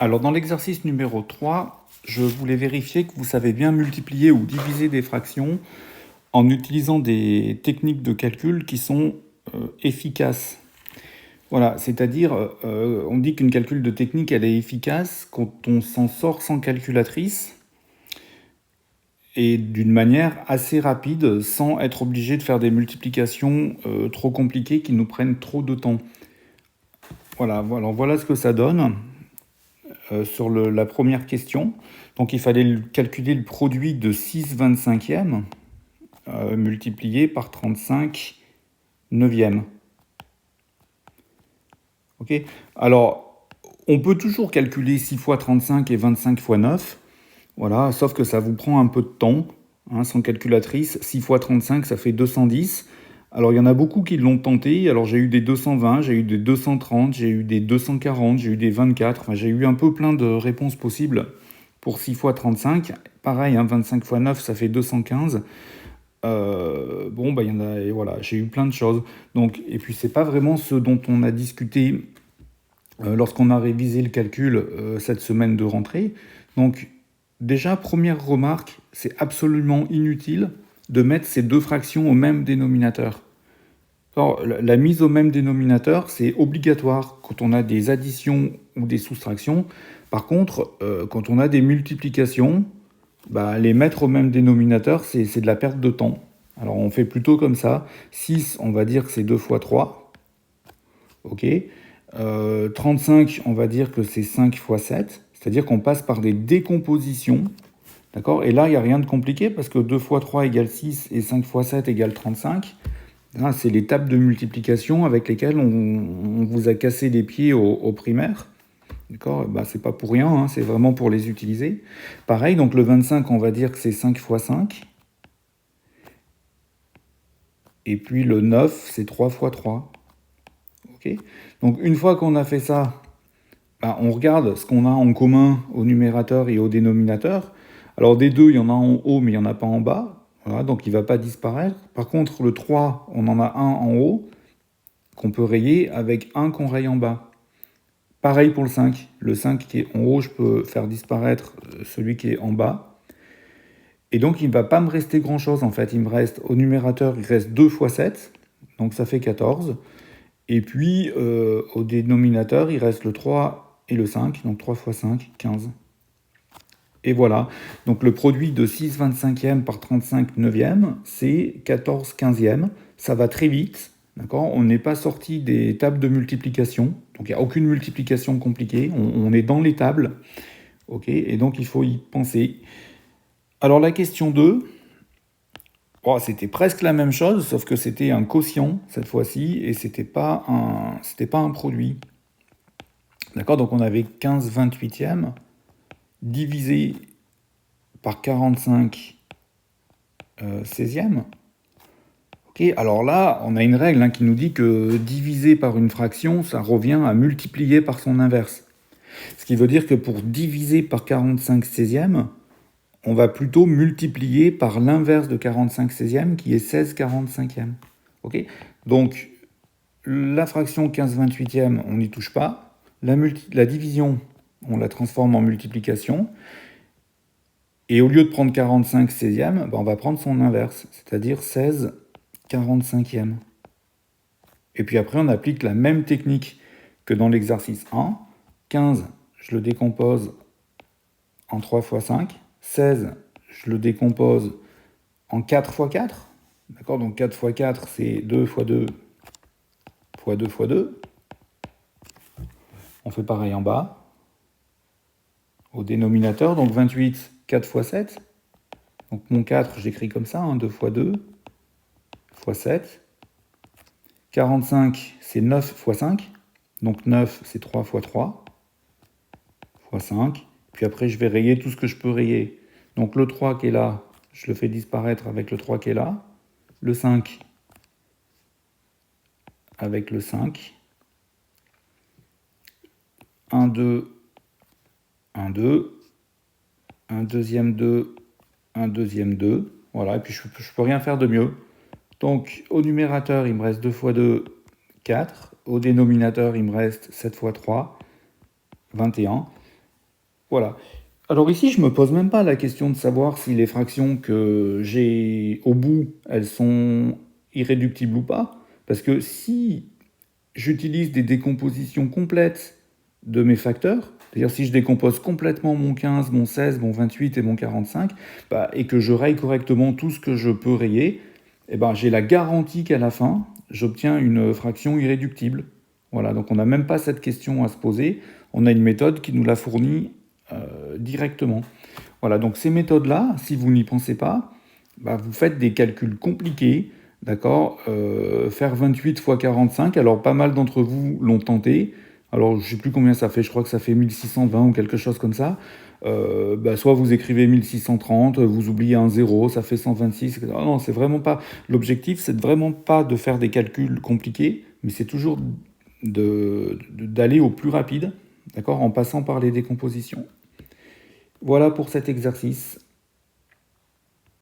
Alors dans l'exercice numéro 3, je voulais vérifier que vous savez bien multiplier ou diviser des fractions en utilisant des techniques de calcul qui sont efficaces. Voilà, c'est-à-dire, on dit qu'une calcul de technique, elle est efficace quand on s'en sort sans calculatrice et d'une manière assez rapide, sans être obligé de faire des multiplications trop compliquées qui nous prennent trop de temps. Voilà ce que ça donne sur la première question. Donc il fallait calculer le produit de 6/25e multiplié par 35 neuvièmes. Ok. Alors, on peut toujours calculer 6 fois 35 et 25 fois 9. Voilà, sauf que ça vous prend un peu de temps, hein, sans calculatrice. 6 fois 35, ça fait 210. Alors, il y en a beaucoup qui l'ont tenté. Alors, j'ai eu des 220, j'ai eu des 230, j'ai eu des 240, j'ai eu des 24. Enfin, j'ai eu un peu plein de réponses possibles pour 6 fois 35. Pareil, hein, 25 fois 9, ça fait 215. Il y en a, et voilà, j'ai eu plein de choses. Donc, et puis, c'est pas vraiment ce dont on a discuté lorsqu'on a révisé le calcul cette semaine de rentrée. Donc, déjà, première remarque, c'est absolument inutile de mettre ces deux fractions au même dénominateur. Alors, la mise au même dénominateur, c'est obligatoire quand on a des additions ou des soustractions. Par contre, quand on a des multiplications, les mettre au même dénominateur, c'est de la perte de temps. Alors, on fait plutôt comme ça. 6, on va dire que c'est 2 fois 3. OK. 35, on va dire que c'est 5 fois 7. C'est-à-dire qu'on passe par des décompositions. D'accord. Et là, il n'y a rien de compliqué parce que 2 fois 3 égale 6 et 5 fois 7 égale 35. C'est les tables de multiplication avec lesquelles on vous a cassé les pieds au primaire. D'accord. C'est pas pour rien, hein, c'est vraiment pour les utiliser. Pareil, donc le 25, on va dire que c'est 5 fois 5. Et puis le 9, c'est 3 fois 3. Ok. Donc une fois qu'on a fait ça, on regarde ce qu'on a en commun au numérateur et au dénominateur. Alors des deux, il y en a en haut, mais il n'y en a pas en bas. Voilà, donc il ne va pas disparaître. Par contre, le 3, on en a un en haut qu'on peut rayer avec un qu'on raye en bas. Pareil pour le 5. Le 5 qui est en haut, je peux faire disparaître celui qui est en bas. Et donc il ne va pas me rester grand-chose en fait. Il me reste au numérateur, il reste 2 fois 7, donc ça fait 14. Et puis au dénominateur, il reste le 3 et le 5, donc 3 fois 5, 15. Et voilà, donc le produit de 6/25e par 35 neuvièmes, c'est 14 quinzièmes. Ça va très vite, d'accord. On n'est pas sorti des tables de multiplication, donc il n'y a aucune multiplication compliquée, on est dans les tables, ok, et donc il faut y penser. Alors la question 2, c'était presque la même chose, sauf que c'était un quotient cette fois-ci, et c'était pas un produit. D'accord, donc on avait 15/28e divisé par 45 16e. Ok, alors là, on a une règle qui nous dit que diviser par une fraction, ça revient à multiplier par son inverse. Ce qui veut dire que pour diviser par 45 16e, on va plutôt multiplier par l'inverse de 45 16e, qui est 16 45e. Ok, donc la fraction 15/28e, on n'y touche pas. La division, on la transforme en multiplication. Et au lieu de prendre 45 16e, on va prendre son inverse, c'est-à-dire 16 45e. Et puis après, on applique la même technique que dans l'exercice 1. 15, je le décompose en 3 fois 5. 16, je le décompose en 4 fois 4. D'accord, donc 4 fois 4, c'est 2 fois 2 fois 2 fois 2. On fait pareil en bas. Au dénominateur, donc 28, 4 fois 7. Donc mon 4, j'écris comme ça, 2 fois 2 fois 7. 45, c'est 9 fois 5. Donc 9, c'est 3 fois 3 fois 5. Puis après, je vais rayer tout ce que je peux rayer. Donc le 3 qui est là, je le fais disparaître avec le 3 qui est là. Le 5 avec le 5. 1, 2, 1, 2. Un deuxième 2, un deuxième 2. Voilà, et puis je ne peux rien faire de mieux. Donc au numérateur, il me reste 2 fois 2, 4. Au dénominateur, il me reste 7 fois 3, 21. Voilà. Alors ici, je me pose même pas la question de savoir si les fractions que j'ai au bout, elles sont irréductibles ou pas. Parce que si j'utilise des décompositions complètes de mes facteurs, c'est-à-dire si je décompose complètement mon 15, mon 16, mon 28 et mon 45, bah, et que je raye correctement tout ce que je peux rayer, eh ben, j'ai la garantie qu'à la fin, j'obtiens une fraction irréductible. Voilà, donc on n'a même pas cette question à se poser, on a une méthode qui nous la fournit directement. Voilà, donc ces méthodes-là, si vous n'y pensez pas, bah, vous faites des calculs compliqués, d'accord. Faire 28 fois 45, alors pas mal d'entre vous l'ont tenté. Alors je ne sais plus combien ça fait, je crois que ça fait 1620 ou quelque chose comme ça. Bah, soit vous écrivez 1630, vous oubliez un zéro, ça fait 126. Non, c'est vraiment pas. L'objectif, c'est vraiment pas de faire des calculs compliqués, mais c'est toujours d'aller au plus rapide, d'accord, en passant par les décompositions. Voilà pour cet exercice.